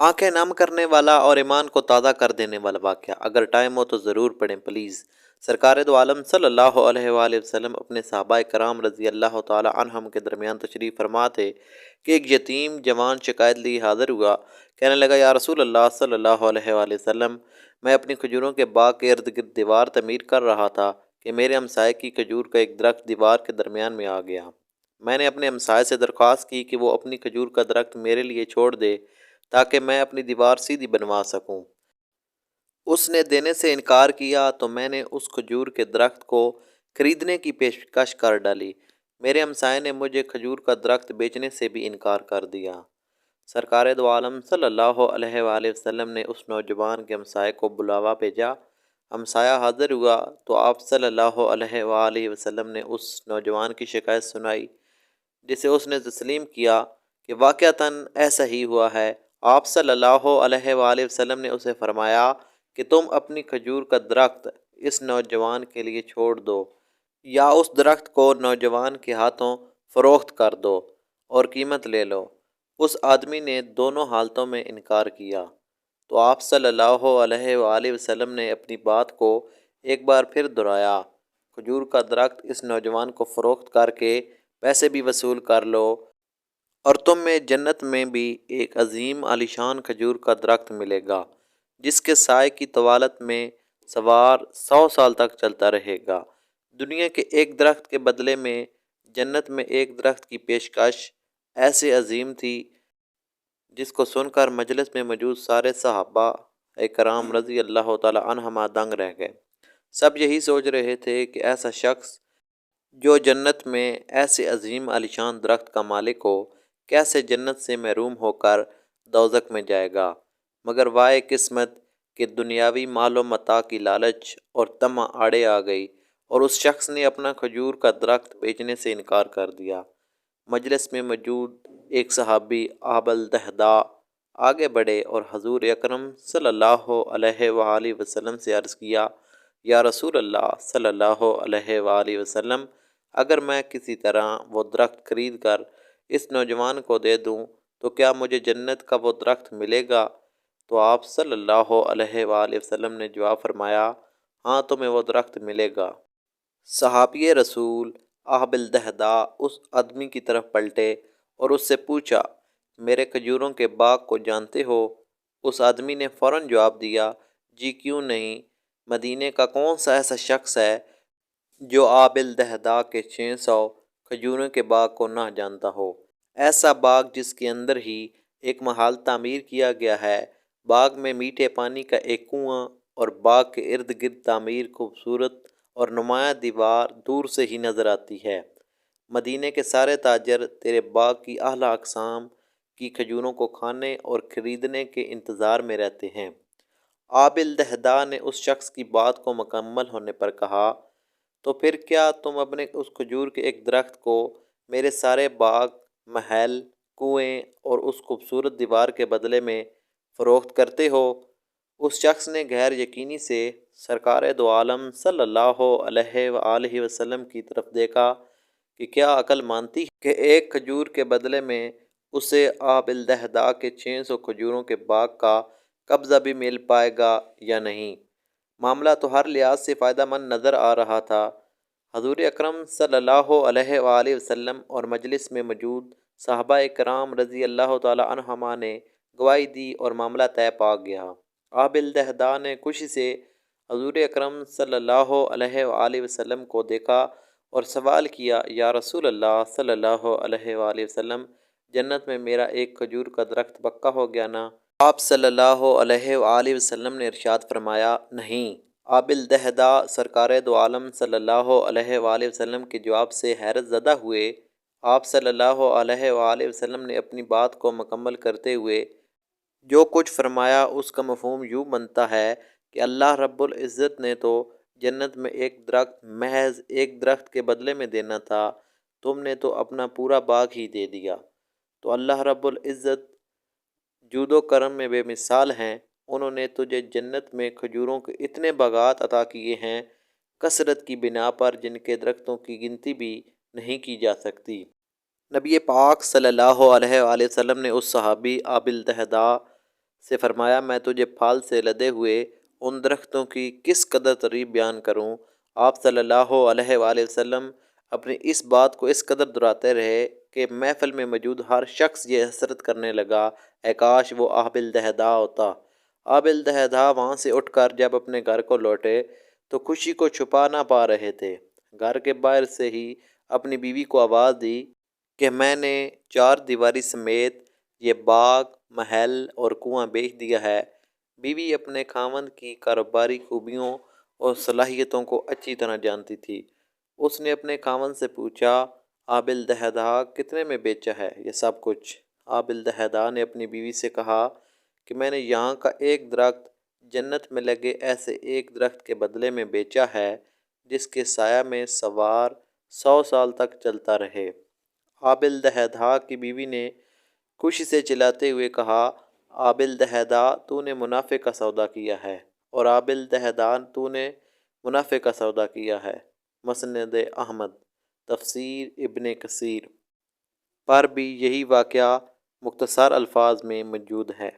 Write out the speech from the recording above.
آنکھیں نم کرنے والا اور ایمان کو تازہ کر دینے والا واقعہ، اگر ٹائم ہو تو ضرور پڑھیں پلیز۔ سرکار دو عالم صلی اللہ علیہ وآلہ وسلم اپنے صحابہ کرام رضی اللہ تعالی عنہم کے درمیان تشریف فرما تھے کہ ایک یتیم جوان شکایت لی حاضر ہوا۔ کہنے لگا، یا رسول اللہ صلی اللہ علیہ وآلہ وسلم، میں اپنی کھجوروں کے باغ کے ارد گرد دیوار تعمیر کر رہا تھا کہ میرے ہمسائے کی کھجور کا ایک درخت دیوار کے درمیان میں آ گیا۔ میں نے اپنے ہمسائے سے درخواست کی کہ وہ اپنی کھجور کا درخت میرے لیے چھوڑ دے تاکہ میں اپنی دیوار سیدھی بنوا سکوں۔ اس نے دینے سے انکار کیا تو میں نے اس کھجور کے درخت کو خریدنے کی پیشکش کر ڈالی۔ میرے ہمسائے نے مجھے کھجور کا درخت بیچنے سے بھی انکار کر دیا۔ سرکار دو عالم صلی اللہ علیہ وآلہ وسلم نے اس نوجوان کے ہمسائے کو بلاوا بھیجا۔ ہمسایہ حاضر ہوا تو آپ صلی اللہ علیہ وآلہ وسلم نے اس نوجوان کی شکایت سنائی، جسے اس نے تسلیم کیا کہ واقعتاً ایسا ہی ہوا ہے۔ آپ صلی اللہ علیہ وآلہ وسلم نے اسے فرمایا کہ تم اپنی کھجور کا درخت اس نوجوان کے لیے چھوڑ دو، یا اس درخت کو نوجوان کے ہاتھوں فروخت کر دو اور قیمت لے لو۔ اس آدمی نے دونوں حالتوں میں انکار کیا تو آپ صلی اللہ علیہ وآلہ وسلم نے اپنی بات کو ایک بار پھر دہرایا، کھجور کا درخت اس نوجوان کو فروخت کر کے پیسے بھی وصول کر لو اور تم میں جنت میں بھی ایک عظیم عالیشان کھجور کا درخت ملے گا جس کے سائے کی طوالت میں سوار 100 سال تک چلتا رہے گا۔ دنیا کے ایک درخت کے بدلے میں جنت میں ایک درخت کی پیشکش ایسے عظیم تھی جس کو سن کر مجلس میں موجود سارے صحابہ کرام رضی اللہ تعالی عنہم دنگ رہ گئے۔ سب یہی سوچ رہے تھے کہ ایسا شخص جو جنت میں ایسے عظیم عالیشان درخت کا مالک ہو، کیسے جنت سے محروم ہو کر دوزخ میں جائے گا۔ مگر وائے قسمت کہ دنیاوی مال و متاع کی لالچ اور طمع آڑے آ گئی اور اس شخص نے اپنا کھجور کا درخت بیچنے سے انکار کر دیا۔ مجلس میں موجود ایک صحابی ابو الدہداء آگے بڑھے اور حضور اکرم صلی اللہ علیہ وآلہ وسلم سے عرض کیا، یا رسول اللہ صلی اللہ علیہ وآلہ وسلم، اگر میں کسی طرح وہ درخت خرید کر اس نوجوان کو دے دوں تو کیا مجھے جنت کا وہ درخت ملے گا؟ تو آپ صلی اللہ علیہ وآلہ وسلم نے جواب فرمایا، ہاں تمہیں وہ درخت ملے گا۔ صحابی رسول ابو الدہداء اس آدمی کی طرف پلٹے اور اس سے پوچھا، میرے کھجوروں کے باغ کو جانتے ہو؟ اس آدمی نے فوراً جواب دیا، جی کیوں نہیں، مدینے کا کون سا ایسا شخص ہے جو ابو الدہداء کے 600 کھجوروں کے باغ کو نہ جانتا ہو؟ ایسا باغ جس کے اندر ہی ایک محل تعمیر کیا گیا ہے، باغ میں میٹھے پانی کا ایک کنواں اور باغ کے ارد گرد تعمیر خوبصورت اور نمایاں دیوار دور سے ہی نظر آتی ہے۔ مدینے کے سارے تاجر تیرے باغ کی اعلیٰ اقسام کی کھجوروں کو کھانے اور خریدنے کے انتظار میں رہتے ہیں۔ ابو الدہداء نے اس شخص کی بات کو مکمل ہونے پر کہا، تو پھر کیا تم اپنے اس کھجور کے ایک درخت کو میرے سارے باغ، محل، کنویں اور اس خوبصورت دیوار کے بدلے میں فروخت کرتے ہو؟ اس شخص نے غیر یقینی سے سرکار دو عالم صلی اللہ علیہ وآلہ وسلم کی طرف دیکھا کہ کیا عقل مانتی ہے کہ ایک کھجور کے بدلے میں اسے ابو الدہداء کے 600 کھجوروں کے باغ کا قبضہ بھی مل پائے گا یا نہیں۔ معاملہ تو ہر لحاظ سے فائدہ مند نظر آ رہا تھا۔ حضور اکرم صلی اللہ علیہ وآلہ وسلم اور مجلس میں موجود صحابہ کرام رضی اللہ تعالی عنہما نے گواہی دی اور معاملہ طے پا گیا۔ ابو الدہداء نے خوشی سے حضور اکرم صلی اللہ علیہ وآلہ وسلم کو دیکھا اور سوال کیا، یا رسول اللہ صلی اللہ علیہ وآلہ وسلم، جنت میں میرا ایک کھجور کا درخت پکا ہو گیا نا؟ آپ صلی اللہ علیہ وآلہ وسلم نے ارشاد فرمایا، نہیں۔ ابو الدہداء سرکار دو عالم صلی اللہ علیہ وآلہ وسلم کے جواب سے حیرت زدہ ہوئے۔ آپ صلی اللہ علیہ وآلہ وسلم نے اپنی بات کو مکمل کرتے ہوئے جو کچھ فرمایا اس کا مفہوم یوں بنتا ہے کہ اللہ رب العزت نے تو جنت میں ایک درخت محض ایک درخت کے بدلے میں دینا تھا، تم نے تو اپنا پورا باغ ہی دے دیا۔ تو اللہ رب العزت جود و کرم میں بے مثال ہیں، انہوں نے تجھے جنت میں کھجوروں کے اتنے باغات عطا کیے ہیں کثرت کی بنا پر جن کے درختوں کی گنتی بھی نہیں کی جا سکتی۔ نبی پاک صلی اللہ علیہ وآلہ وسلم نے اس صحابی ابو الدہداء سے فرمایا میں تجھے پھال سے لدے ہوئے ان درختوں کی کس قدر تعریف بیان کروں۔ آپ صلی اللہ علیہ وآلہ وسلم اپنی اس بات کو اس قدر دہراتے رہے کہ محفل میں موجود ہر شخص یہ حسرت کرنے لگا، اے کاش وہ آب الدہدا ہوتا۔ آب الدہدا وہاں سے اٹھ کر جب اپنے گھر کو لوٹے تو خوشی کو چھپا نہ پا رہے تھے۔ گھر کے باہر سے ہی اپنی بیوی کو آواز دی کہ میں نے چار دیواری سمیت یہ باغ، محل اور کنواں بیچ دیا ہے۔ بیوی اپنے خاوند کی کاروباری خوبیوں اور صلاحیتوں کو اچھی طرح جانتی تھی۔ اس نے اپنے خاوند سے پوچھا، آب الدہدا کتنے میں بیچا ہے یہ سب کچھ؟ آب الدہدا نے اپنی بیوی سے کہا کہ میں نے یہاں کا ایک درخت جنت میں لگے ایسے ایک درخت کے بدلے میں بیچا ہے جس کے سایہ میں سوار 100 سال تک چلتا رہے۔ آب الدہدا کی بیوی نے خوشی سے چلاتے ہوئے کہا، آب الدہدا تو نے منافع کا سودا کیا ہے، اور آب الدہدا تو نے منافع کا سودا کیا ہے۔ مسند احمد، تفسیر ابن کثیر پر بھی یہی واقعہ مختصر الفاظ میں موجود ہے۔